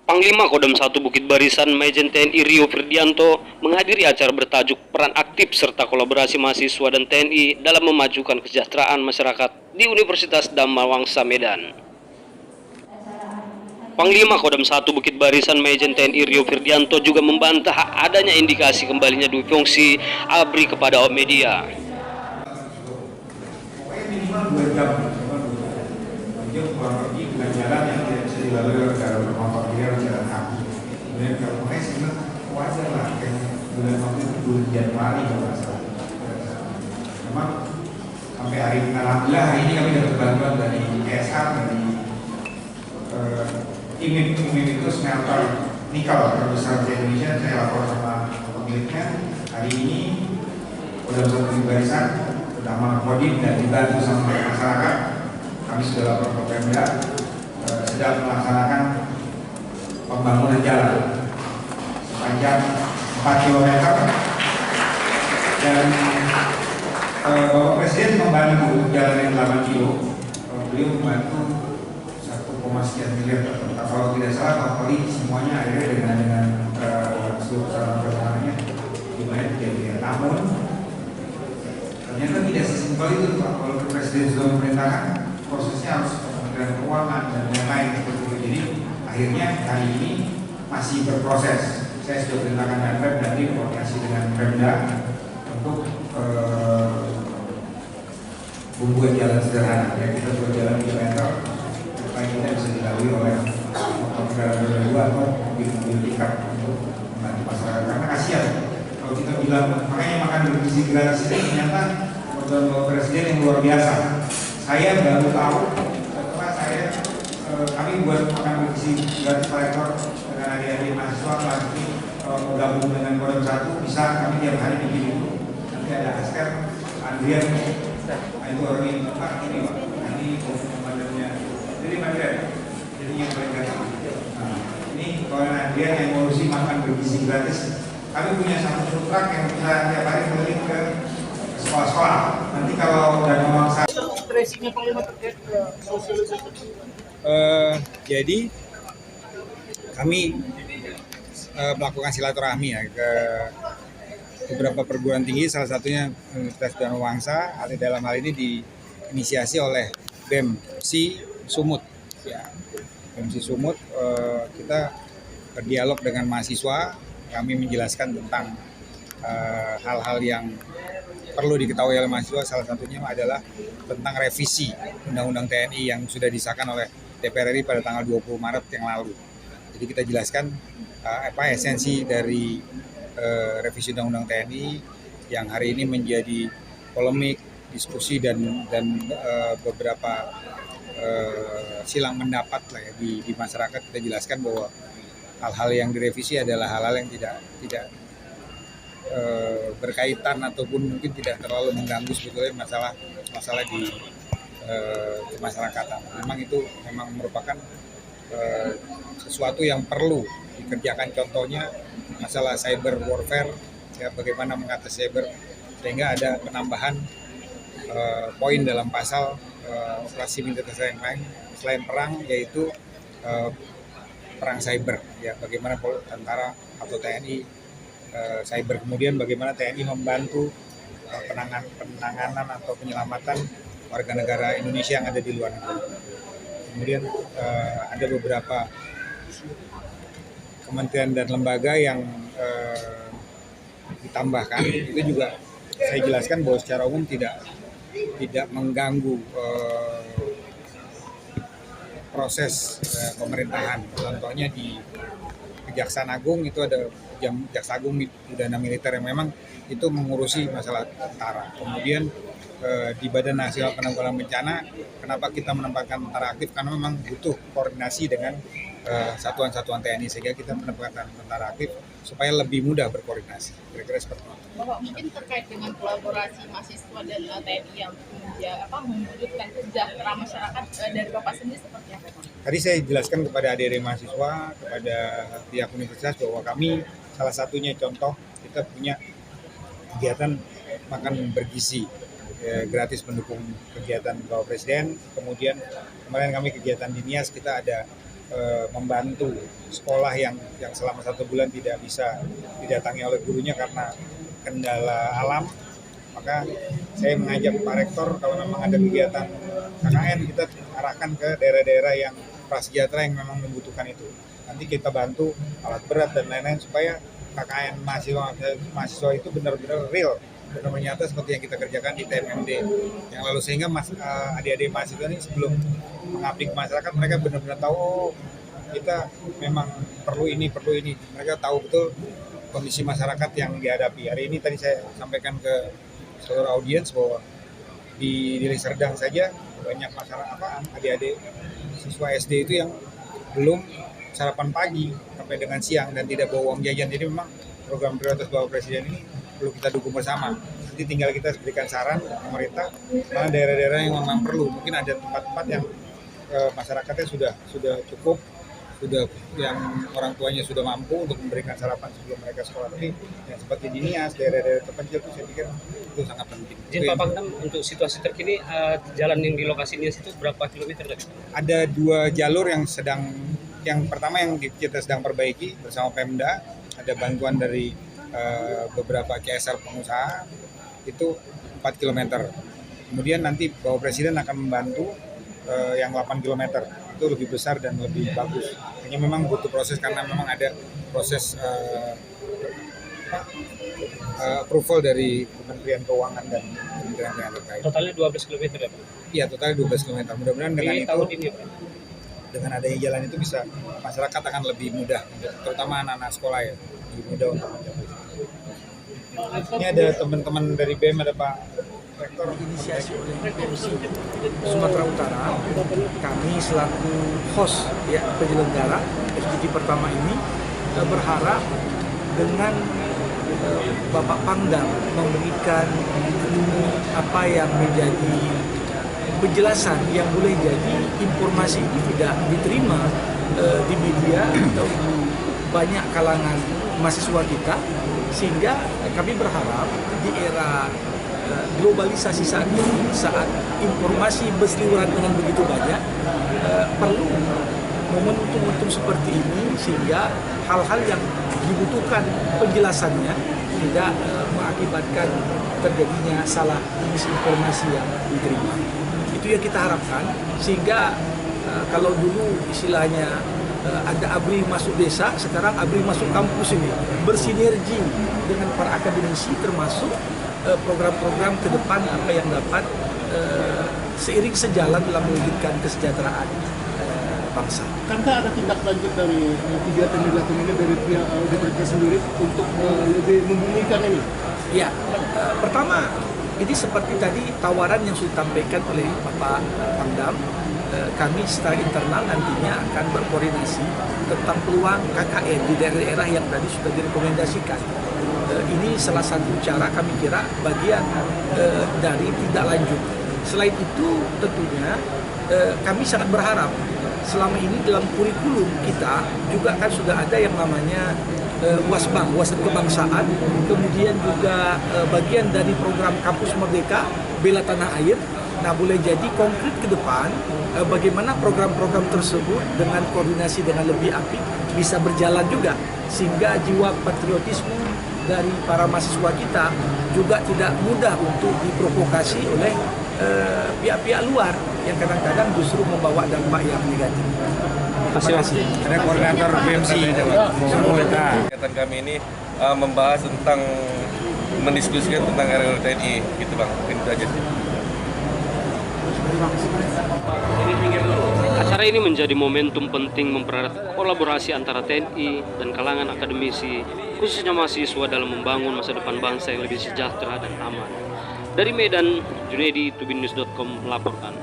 Panglima Kodam 1 Bukit Barisan Majen TNI Rio Firdianto menghadiri acara bertajuk Peran Aktif serta Kolaborasi Mahasiswa dan TNI dalam memajukan kesejahteraan masyarakat di Universitas Dhamma Medan. Panglima Kodam 1 Bukit Barisan Majen TNI Rio Firdianto juga membantah adanya indikasi kembalinya dui fungsi ABRI kepada awak media. Pokoknya minimal 2 jam, kurang lebih dengan jalan yang tidak bisa dilalui oleh kendaraan bermotor, dia harus jalan kaki. Kemudian kalau makanya sebenarnya wajar lah, kayak bulan waktu itu bulan Januari kalau nggak salah. Memang sampai hari ini, alhamdulillah hari ini kami dapat bantuan dari KSR, dari IMIP itu smelter nikel terbesar di Indonesia. Saya lapor sama pemiliknya. Hari ini Kodam 1 Bukit Barisan sudah mengakomodir dan dibantu sama masyarakat. Kami sudah lapor ke Pemda, sedang melaksanakan pembangunan jalan sepanjang 4 km dan Bapak Presiden membantu jalan yang 8 kilo. Beliau membantu 1, miliar. Kalau tidak salah Pak Poli semuanya akhirnya dengan seluruh saran pertahanannya dimana 3 miliar. Namun ternyata tidak sesimpel itu Pak. Kalau Presiden sudah memerintahkan, prosesnya harus ke Kementerian Keuangan dan lain-lain seperti itu. Jadi akhirnya hari ini masih berproses. Saya sudah perintahkan Pemda nanti koordinasi dengan Pemda untuk pembuat jalan sederhana. Ya, kita buat jalan kilometer supaya kita bisa dilalui oleh motor kendaraan roda 2 atau mobil-mobil pickup untuk membantu masyarakat. Karena kasihan kalau kita bilang makanya makan bergizi gratis ini ternyata program Bapak Presiden yang luar biasa. Saya baru tahu setelah kami buat makan bergizi gratis per ekor dengan adik-adik mahasiswa kelas ini. Kalau mau gabung dengan Kodam 1 bisa, kami tiap hari bikin itu. Nanti ada Asker, Andrian, itu orang ini Pak, ini Pak, ini komandannya. Jadi Andrian, jadi yang paling gampang. Nah, ini kalau Andrian yang ngurusi makan bergizi gratis. Kami punya satu truk yang bisa tiap hari keliling ke sekolah-sekolah. Nanti kalau udah ngomong tracingnya Panglima terkait sosialisasi. Jadi kami melakukan silaturahmi ya ke beberapa perguruan tinggi, salah satunya Universitas Dhamma dalam hal ini diinisiasi oleh BEM-SI Sumut. Ya, BEM-SI Sumut kita berdialog dengan mahasiswa, kami menjelaskan tentang hal-hal yang perlu diketahui oleh mahasiswa. Salah satunya adalah tentang revisi Undang-Undang TNI yang sudah disahkan oleh DPR RI pada tanggal 20 Maret yang lalu. Jadi kita jelaskan esensi dari revisi Undang-Undang TNI yang hari ini menjadi polemik, diskusi dan beberapa silang pendapat lah ya di masyarakat. Kita jelaskan bahwa hal-hal yang direvisi adalah hal-hal yang tidak berkaitan ataupun mungkin tidak terlalu mengganggu sebetulnya masalah di kemasyarakatan. Memang merupakan sesuatu yang perlu dikerjakan, contohnya masalah cyber warfare, ya, bagaimana mengatasi cyber, sehingga ada penambahan poin dalam pasal operasi militer selain perang, yaitu perang cyber, ya, bagaimana tentara atau TNI cyber, kemudian bagaimana TNI membantu penanganan atau penyelamatan warga negara Indonesia yang ada di luar negeri. Kemudian ada beberapa kementerian dan lembaga yang ditambahkan. Itu juga saya jelaskan bahwa secara umum tidak mengganggu proses pemerintahan. Contohnya di Kejaksaan Agung itu ada Jaksa Agung Pidana Militer yang memang itu mengurusi masalah tentara. Kemudian di Badan Nasional Penanggulangan Bencana, kenapa kita menempatkan tentara aktif? Karena memang butuh koordinasi dengan satuan-satuan TNI, sehingga kita menempatkan tentara aktif supaya lebih mudah berkoordinasi. Kira-kira seperti itu. Bapak, mungkin terkait dengan kolaborasi mahasiswa dan TNI yang mewujudkan kesejahteraan masyarakat dari Bapak sendiri seperti apa? Tadi saya jelaskan kepada adik-adik mahasiswa, kepada pihak universitas bahwa kami salah satunya contoh kita punya kegiatan makan bergizi gratis mendukung kegiatan Bapak Presiden. Kemudian kemarin kami kegiatan di Nias, kita ada membantu sekolah yang selama 1 bulan tidak bisa didatangi oleh gurunya karena kendala alam. Maka saya mengajak Pak Rektor kalau memang ada kegiatan KKN kita arahkan ke daerah-daerah yang prasejahtera yang memang membutuhkan itu. Nanti kita bantu alat berat dan lain-lain supaya KKN mahasiswa itu benar-benar real, benar-benar nyata seperti yang kita kerjakan di TMMD yang lalu, sehingga adik-adik mahasiswa ini sebelum mengabdi ke masyarakat mereka benar-benar tahu, oh kita memang perlu ini. Mereka tahu betul kondisi masyarakat yang dihadapi. Hari ini tadi saya sampaikan ke seluruh audiens bahwa di Deli Serdang saja banyak masyarakat adik-adik siswa SD itu yang belum sarapan pagi sampai dengan siang dan tidak bawa uang jajan. Jadi memang program prioritas Bapak Presiden ini perlu kita dukung bersama. Nanti tinggal kita berikan saran ke pemerintah mana daerah-daerah yang memang perlu. Mungkin ada tempat-tempat yang masyarakatnya sudah cukup, sudah yang orang tuanya sudah mampu untuk memberikan sarapan sebelum mereka sekolah. Tapi yang seperti di Nias, daerah-daerah terpencil itu saya pikir itu sangat penting. Jadi Pak Pangdam, untuk situasi terkini jalan yang di lokasi Nias itu berapa kilometer lagi? Ada 2 jalur yang pertama yang kita sedang perbaiki bersama Pemda, ada bantuan dari beberapa KSR pengusaha itu 4 km. Kemudian nanti Bapak Presiden akan membantu yang 8 km itu lebih besar dan lebih bagus. Hanya memang butuh proses karena memang ada proses approval dari Kementerian Keuangan dan Kementerian yang terkait. Totalnya 12 km ya Pak? Iya, totalnya 12 km. Mudah-mudahan dengan itu, tahun ini, Pak, dengan adanya jalan itu bisa masyarakat akan lebih mudah, terutama anak-anak sekolah ya, lebih mudah untuk mencapai. Ini ada teman-teman dari BEM, ada Pak Rektor. Inisiasi oleh PMC Sumatera Utara, kami selaku host ya penyelenggara FGD pertama ini berharap dengan Bapak Pangdam memberikan apa yang menjadi penjelasan yang boleh jadi informasi ini tidak diterima di media atau di banyak kalangan mahasiswa kita, sehingga kami berharap di era globalisasi saat ini, saat informasi berseliweran dengan begitu banyak, perlu momentum-momentum seperti ini sehingga hal-hal yang dibutuhkan penjelasannya tidak mengakibatkan terjadinya salah misinformasi yang diterima. Itu yang kita harapkan, sehingga kalau dulu istilahnya ada ABRI masuk desa, sekarang ABRI masuk kampus ini bersinergi dengan para akademisi, termasuk program-program ke depan apa yang dapat seiring sejalan dalam mewujudkan kesejahteraan bangsa. Karena ada tindak lanjut dari kegiatan yang dilakukan ini dari pihak DPRD sendiri untuk lebih membumikan ini? Ya, pertama ini seperti tadi tawaran yang sudah disampaikan oleh Bapak Pangdam, kami secara internal nantinya akan berkoordinasi tentang peluang KKN di daerah-daerah yang tadi sudah direkomendasikan. Ini salah satu cara kami kira bagian dari tindak lanjut. Selain itu tentunya kami sangat berharap selama ini dalam kurikulum kita juga kan sudah ada yang namanya Wasbang, wawasan kebangsaan, kemudian juga bagian dari program Kampus Merdeka, Bela Tanah Air. Nah, boleh jadi konkret ke depan bagaimana program-program tersebut dengan koordinasi dengan lebih apik bisa berjalan juga, sehingga jiwa patriotisme dari para mahasiswa kita juga tidak mudah untuk diprovokasi oleh pihak-pihak luar yang kadang-kadang justru membawa dampak yang negatif. Terima kasih. Ada koordinator BMC. Kegiatan kami ini membahas tentang mendiskusikan tentang RUU TNI, gitu Bang. Itu aja sih. Acara ini menjadi momentum penting mempererat kolaborasi antara TNI dan kalangan akademisi, khususnya mahasiswa dalam membangun masa depan bangsa yang lebih sejahtera dan aman. Dari Medan, Junedi, tubinnews.com melaporkan.